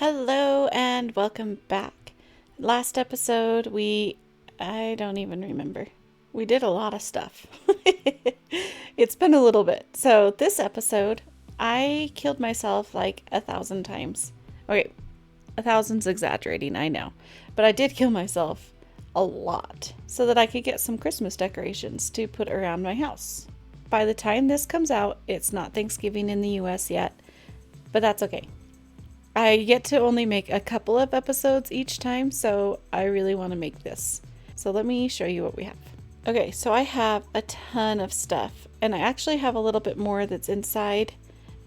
Hello and welcome back. Last episode, I don't even remember. We did a lot of stuff. It's been a little bit. So this episode, I killed myself like 1,000 times. Okay, 1,000's exaggerating, I know. But I did kill myself a lot so that I could get some Christmas decorations to put around my house. By the time this comes out, it's not Thanksgiving in the US yet, but that's okay. I get to only make a couple of episodes each time, so I really want to make this. So let me show you what we have. Okay, so I have a ton of stuff, and I actually have a little bit more that's inside.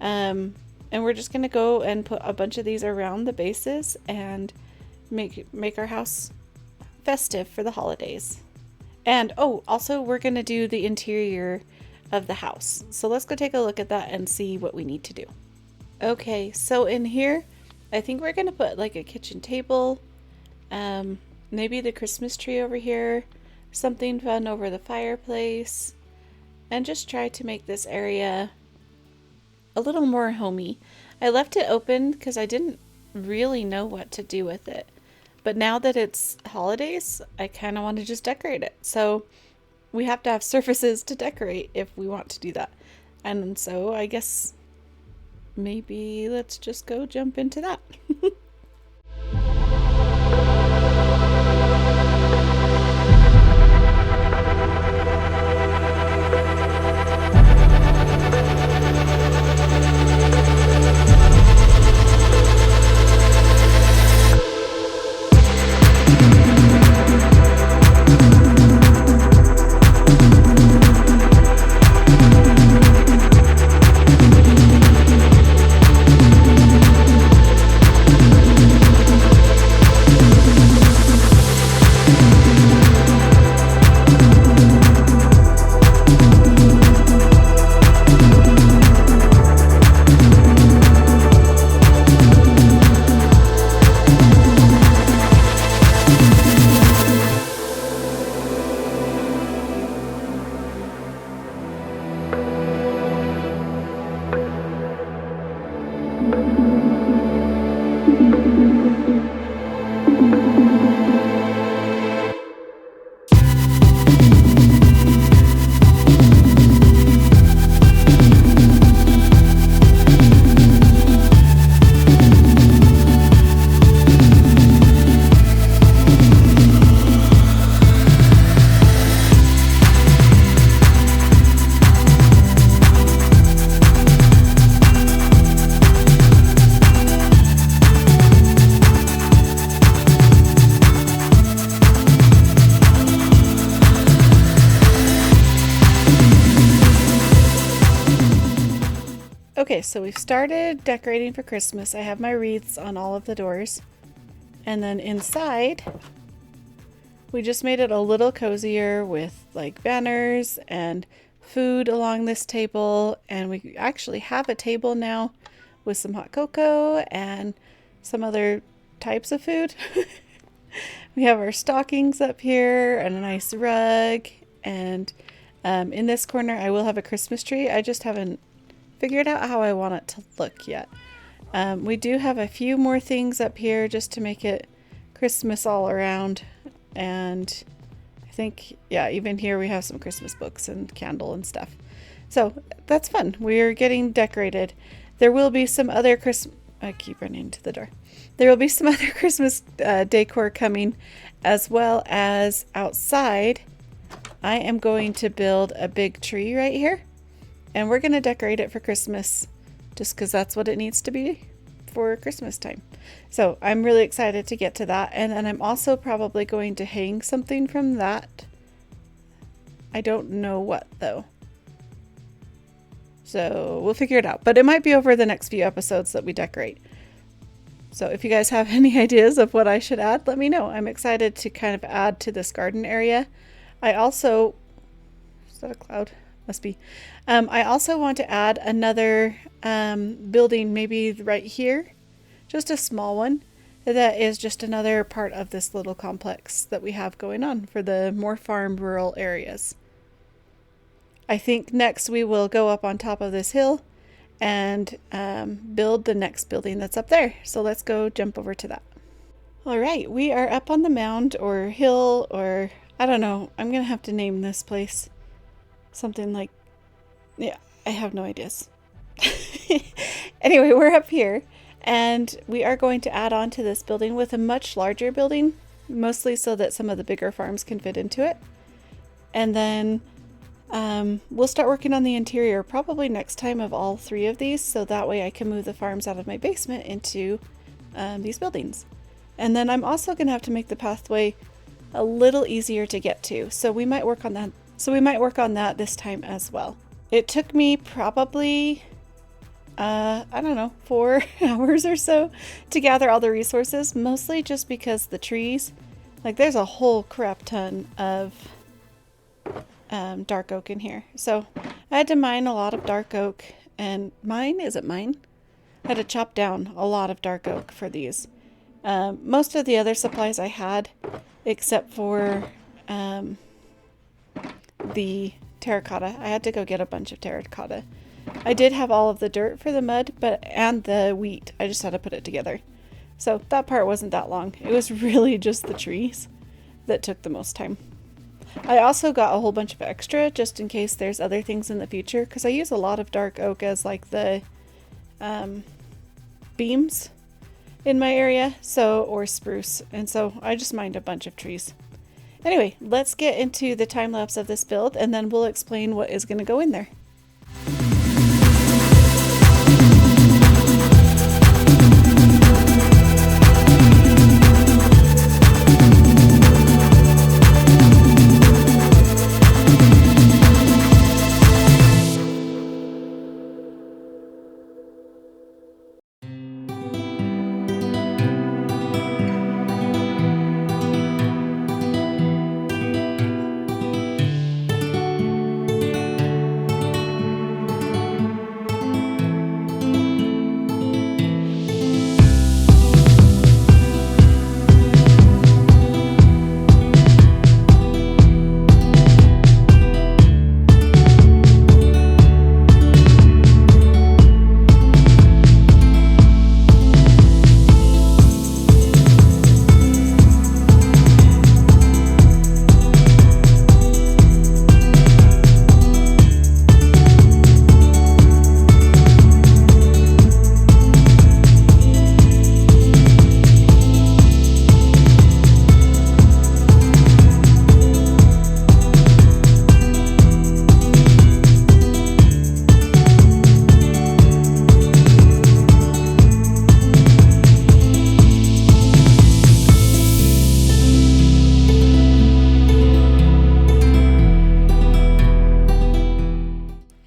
And we're just going to go and put a bunch of these around the bases and make our house festive for the holidays. And also we're going to do the interior of the house. So let's go take a look at that and see what we need to do. Okay, so in here, I think we're going to put like a kitchen table, maybe the Christmas tree over here, something fun over the fireplace, and just try to make this area a little more homey. I left it open because I didn't really know what to do with it. But now that it's holidays, I kind of want to just decorate it. So we have to have surfaces to decorate if we want to do that. And so I guess maybe let's just go jump into that. Okay, so we've started decorating for Christmas. I have my wreaths on all of the doors. And then inside, we just made it a little cozier with like banners and food along this table. And we actually have a table now with some hot cocoa and some other types of food. We have our stockings up here and a nice rug. And in this corner, I will have a Christmas tree. I just haven't figured out how I want it to look yet. We do have a few more things up here just to make it Christmas all around. And I think, yeah, even here we have some Christmas books and candle and stuff. So that's fun. We're getting decorated. There will be some other I keep running into the door. There will be some other Christmas decor coming, as well as outside. I am going to build a big tree right here. And we're going to decorate it for Christmas just because that's what it needs to be for Christmas time. So I'm really excited to get to that. And then I'm also probably going to hang something from that. I don't know what though. So we'll figure it out. But it might be over the next few episodes that we decorate. So if you guys have any ideas of what I should add, let me know. I'm excited to kind of add to this garden area. I also... Is that a cloud? Must be. I also want to add another building maybe right here, just a small one that is just another part of this little complex that we have going on for the more farm rural areas. I think next we will go up on top of this hill and build the next building that's up there. So let's go jump over to that. All right, we are up on the mound or hill, or I don't know. I'm going to have to name this place something like, yeah, I have no ideas. Anyway, we're up here and we are going to add on to this building with a much larger building, mostly so that some of the bigger farms can fit into it. And then we'll start working on the interior probably next time of all 3 of these, so that way I can move the farms out of my basement into these buildings. And then I'm also going to have to make the pathway a little easier to get to, so we might work on that. This time as well. It took me probably I don't know, 4 hours or so to gather all the resources, mostly just because the trees, like there's a whole crap ton of dark oak in here. So I had to mine a lot of dark oak and I had to chop down a lot of dark oak for these. Most of the other supplies I had, except for the terracotta. I had to go get a bunch of terracotta. I did have all of the dirt for the mud, and the wheat. I just had to put it together. So that part wasn't that long. It was really just the trees that took the most time. I also got a whole bunch of extra just in case there's other things in the future, because I use a lot of dark oak as like the beams in my area, or spruce, and so I just mined a bunch of trees. Anyway, let's get into the time lapse of this build and then we'll explain what is going to go in there.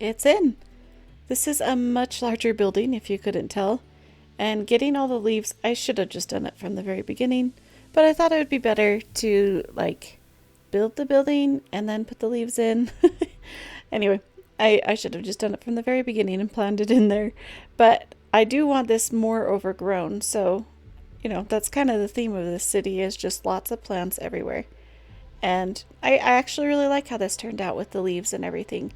It's in. This is a much larger building, if you couldn't tell. And getting all the leaves, I should have just done it from the very beginning, but I thought it would be better to like build the building and then put the leaves in. Anyway, I should have just done it from the very beginning and planned it in there. But I do want this more overgrown, so that's kind of the theme of this city, is just lots of plants everywhere. And I actually really like how this turned out with the leaves and everything.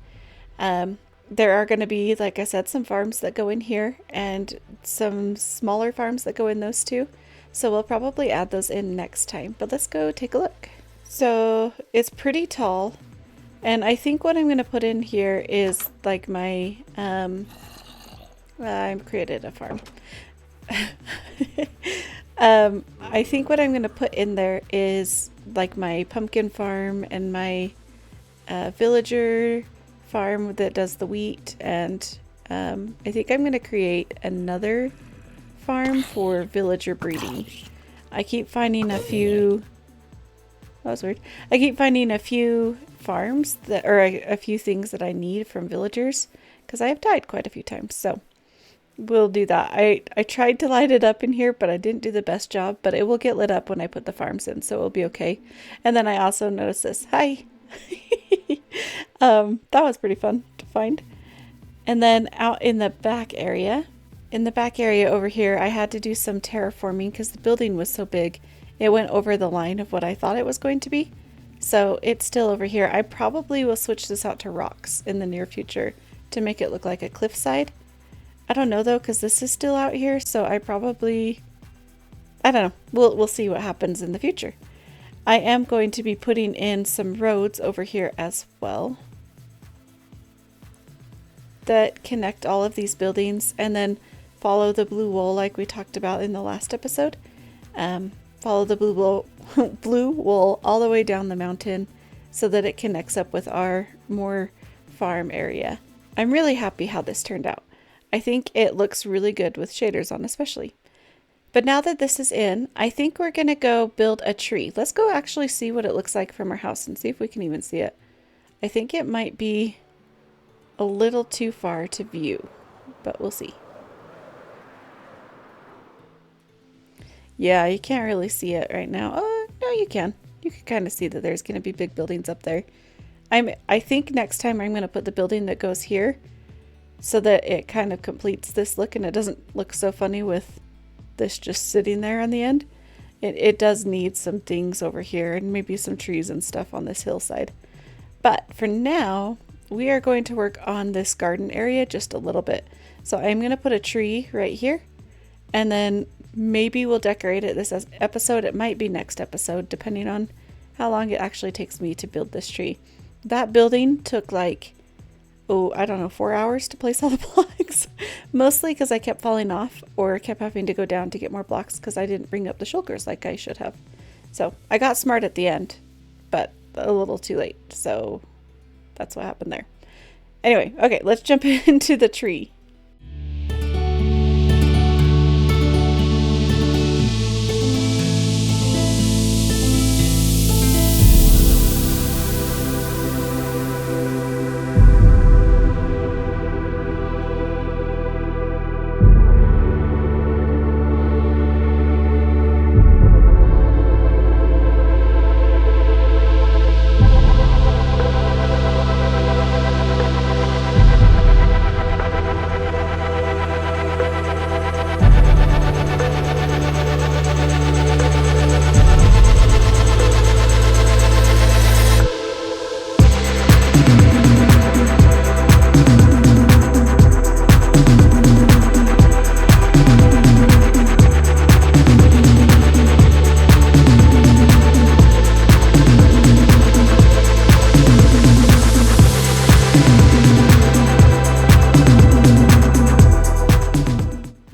There are going to be, like I said, some farms that go in here and some smaller farms that go in those too. So we'll probably add those in next time, but let's go take a look. So it's pretty tall. And I think what I'm going to put in here is like my, I created a farm. I think what I'm going to put in there is like my pumpkin farm and my villager farm that does the wheat, and I think I'm going to create another farm for villager breeding. I keep finding a few I keep finding a few farms that are a few things that I need from villagers, because I have died quite a few times. So we'll do that. I tried to light it up in here, but I didn't do the best job, but it will get lit up when I put the farms in, so it'll be okay. And then I also noticed this. Hi. That was pretty fun to find. And then out in the back area over here, I had to do some terraforming because the building was so big. It went over the line of what I thought it was going to be. So it's still over here. I probably will switch this out to rocks in the near future to make it look like a cliffside. I don't know though, because this is still out here, so I don't know. We'll see what happens in the future. I am going to be putting in some roads over here as well that connect all of these buildings, and then follow the blue wool like we talked about in the last episode. Follow the blue wool all the way down the mountain so that it connects up with our more farm area. I'm really happy how this turned out. I think it looks really good with shaders on especially. But now that this is in, I think we're going to go build a tree. Let's go actually see what it looks like from our house and see if we can even see it. I think it might be a little too far to view, but we'll see. Yeah, you can't really see it right now. Oh, no, you can. You can kind of see that there's going to be big buildings up there. I think next time I'm going to put the building that goes here so that it kind of completes this look and it doesn't look so funny with this just sitting there on the end. It does need some things over here and maybe some trees and stuff on this hillside. But for now, we are going to work on this garden area just a little bit. So I'm going to put a tree right here, and then maybe we'll decorate it this episode. It might be next episode, depending on how long it actually takes me to build this tree. That building took like, I don't know, 4 hours to place all the blocks. Mostly because I kept falling off or kept having to go down to get more blocks because I didn't bring up the shulkers like I should have. So I got smart at the end, but a little too late. So that's what happened there. Anyway, okay, let's jump into the tree.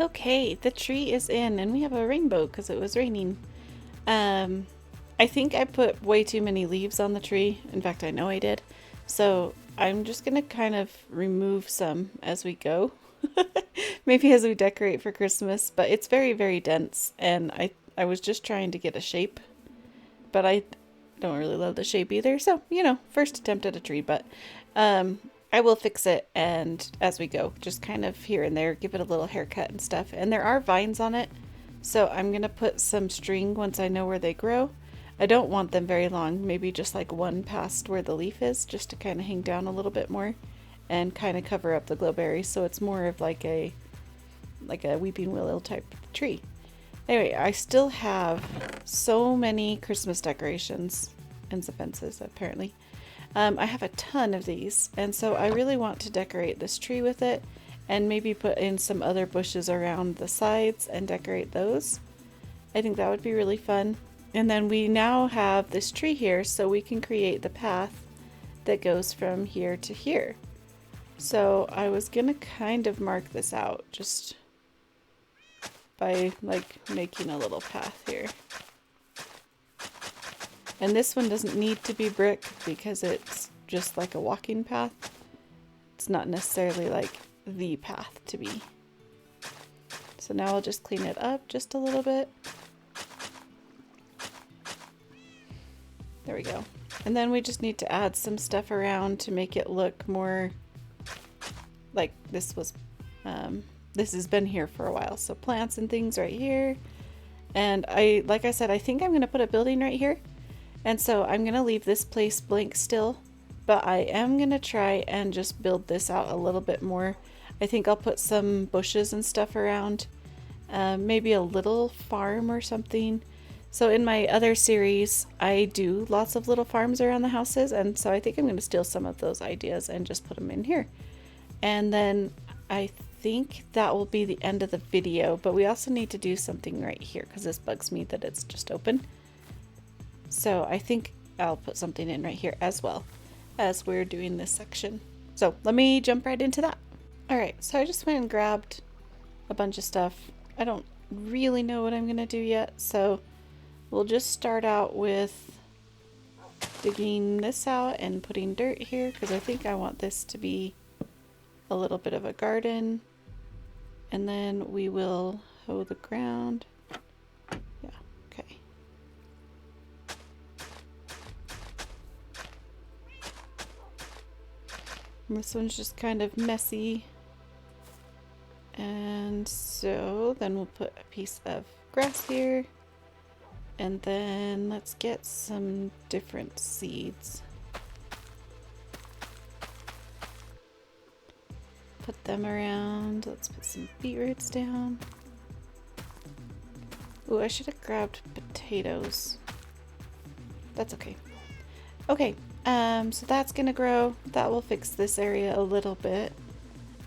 Okay, the tree is in and we have a rainbow because it was raining. I think I put way too many leaves on the tree. In fact, I know I did. So I'm just going to kind of remove some as we go. Maybe as we decorate for Christmas, but it's very, very dense. And I was just trying to get a shape, but I don't really love the shape either. So, you know, first attempt at a tree, but I will fix it, and as we go, just kind of here and there, give it a little haircut and stuff. And there are vines on it, so I'm going to put some string once I know where they grow. I don't want them very long, maybe just like one past where the leaf is, just to kind of hang down a little bit more and kind of cover up the glowberries, so it's more of like a weeping willow type tree. Anyway, I still have so many Christmas decorations and some fences, apparently. I have a ton of these, and so I really want to decorate this tree with it and maybe put in some other bushes around the sides and decorate those. I think that would be really fun. And then we now have this tree here, so we can create the path that goes from here to here. So I was gonna kind of mark this out just by like making a little path here. And this one doesn't need to be brick because it's just like a walking path. It's not necessarily like the path to be. So now I'll just clean it up just a little bit. There we go. And then we just need to add some stuff around to make it look more like this has been here for a while. So plants and things right here. And like I said, I think I'm going to put a building right here. And so I'm going to leave this place blank still, but I am going to try and just build this out a little bit more. I think I'll put some bushes and stuff around, maybe a little farm or something. So in my other series, I do lots of little farms around the houses, and so I think I'm going to steal some of those ideas and just put them in here. And then I think that will be the end of the video, but we also need to do something right here because this bugs me that it's just open. So I think I'll put something in right here as well as we're doing this section. So let me jump right into that. All right, so I just went and grabbed a bunch of stuff. I don't really know what I'm gonna do yet, so we'll just start out with digging this out and putting dirt here because I think I want this to be a little bit of a garden, and then we will hoe the ground. Yeah, okay. And this one's just kind of messy, and so then we'll put a piece of grass here, and then let's get some different seeds. Put them around. Let's put some beetroots down. Ooh, I should have grabbed potatoes. That's okay. Okay, so that's gonna grow. That will fix this area a little bit.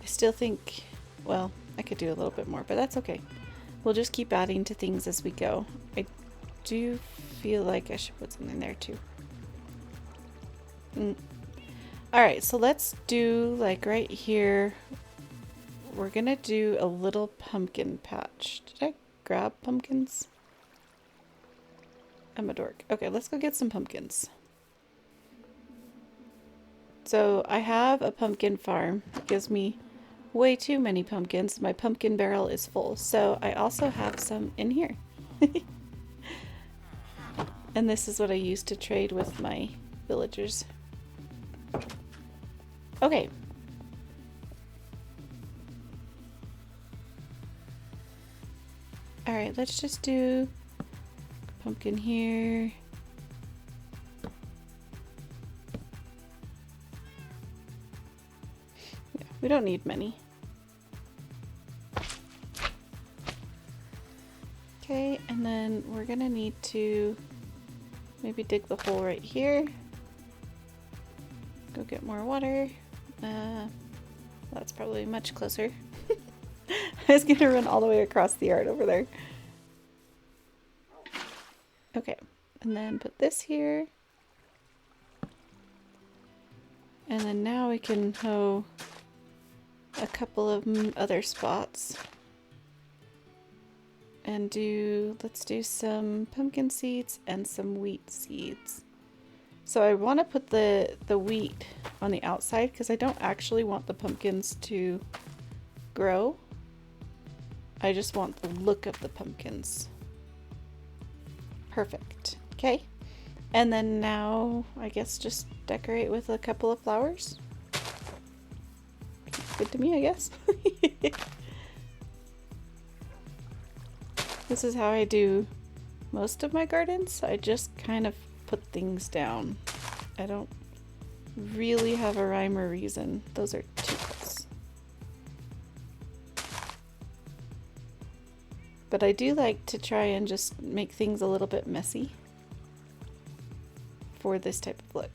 I still think, well, I could do a little bit more, but that's okay. We'll just keep adding to things as we go. I do feel like I should put something there too. Alright, so let's do like right here. We're gonna do a little pumpkin patch. Did I grab pumpkins? I'm a dork. Okay, let's go get some pumpkins. So I have a pumpkin farm. It gives me way too many pumpkins. My pumpkin barrel is full. So I also have some in here. And this is what I use to trade with my villagers. Okay. Alright, let's just do pumpkin here. Yeah, we don't need many. Okay, and then we're gonna need to maybe dig the hole right here. Go get more water. That's probably much closer. I was gonna run all the way across the yard over there. Okay, and then put this here. And then now we can hoe a couple of other spots. And let's do some pumpkin seeds and some wheat seeds. So I want to put the wheat on the outside because I don't actually want the pumpkins to grow. I just want the look of the pumpkins. Perfect. Okay. And then now I guess just decorate with a couple of flowers. Good to me, I guess. This is how I do most of my gardens. I just kind of put things down. I don't really have a rhyme or reason. Those are tulips. But I do like to try and just make things a little bit messy for this type of look.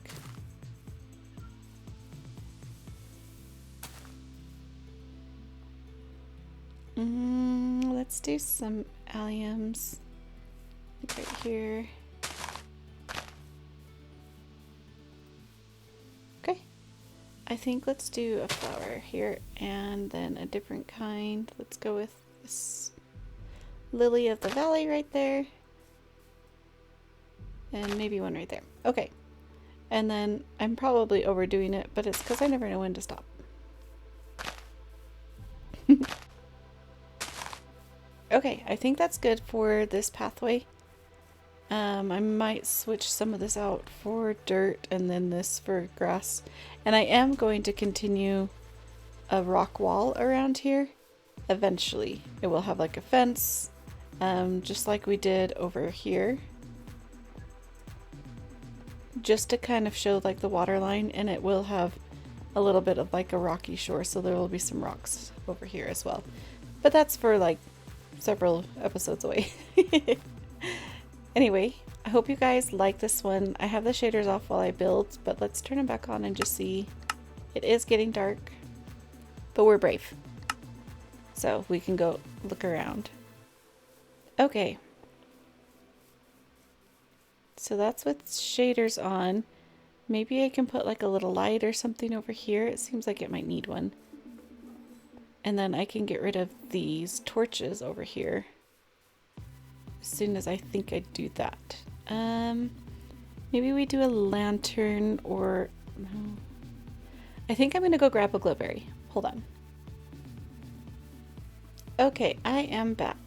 Let's do some alliums right here. Okay, I think let's do a flower here and then a different kind. Let's go with this lily of the valley right there. And maybe one right there. Okay, and then I'm probably overdoing it, but it's because I never know when to stop. Okay, I think that's good for this pathway. I might switch some of this out for dirt and then this for grass. And I am going to continue a rock wall around here. Eventually, it will have like a fence, just like we did over here. Just to kind of show like the water line, and it will have a little bit of like a rocky shore, so there will be some rocks over here as well. But that's for like several episodes away. Anyway, I hope you guys like this one. I have the shaders off while I build, but let's turn them back on and just see. It is getting dark, but we're brave. So we can go look around. Okay. So that's with shaders on. Maybe I can put like a little light or something over here. It seems like it might need one. And then I can get rid of these torches over here as soon as I think I do that. Maybe we do a lantern or no. I think I'm gonna go grab a glowberry. Hold on. Okay, I am back.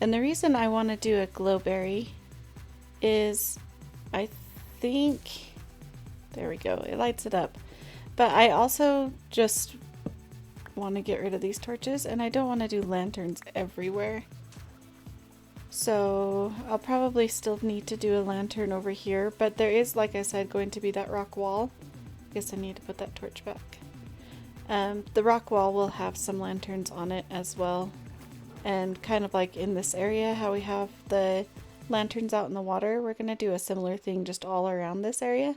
And the reason I want to do a glowberry is I think, there we go, it lights it up. But I also just want to get rid of these torches, and I don't want to do lanterns everywhere. So I'll probably still need to do a lantern over here, but there is, like I said, going to be that rock wall. I guess I need to put that torch back. The rock wall will have some lanterns on it as well. And kind of like in this area, how we have the lanterns out in the water, we're going to do a similar thing just all around this area.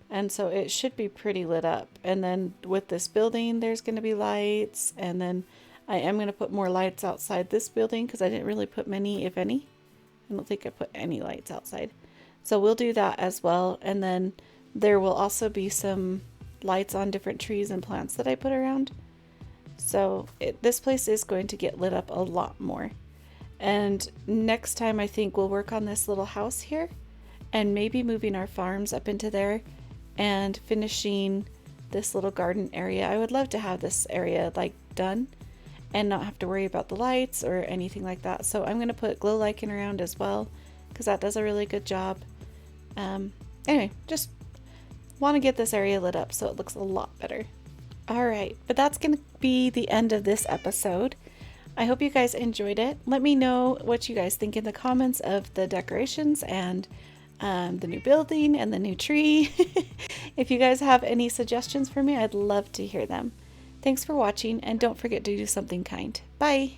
And so it should be pretty lit up. And then with this building, there's going to be lights. And then I am going to put more lights outside this building because I didn't really put many, if any. I don't think I put any lights outside. So we'll do that as well. And then there will also be some lights on different trees and plants that I put around. So this place is going to get lit up a lot more. And next time I think we'll work on this little house here and maybe moving our farms up into there and finishing this little garden area. I would love to have this area like done and not have to worry about the lights or anything like that. So I'm going to put glow lichen around as well because that does a really good job. Anyway, just want to get this area lit up so it looks a lot better. Alright, but that's going to be the end of this episode. I hope you guys enjoyed it. Let me know what you guys think in the comments of the decorations and the new building and the new tree. If you guys have any suggestions for me, I'd love to hear them. Thanks for watching, and don't forget to do something kind. Bye!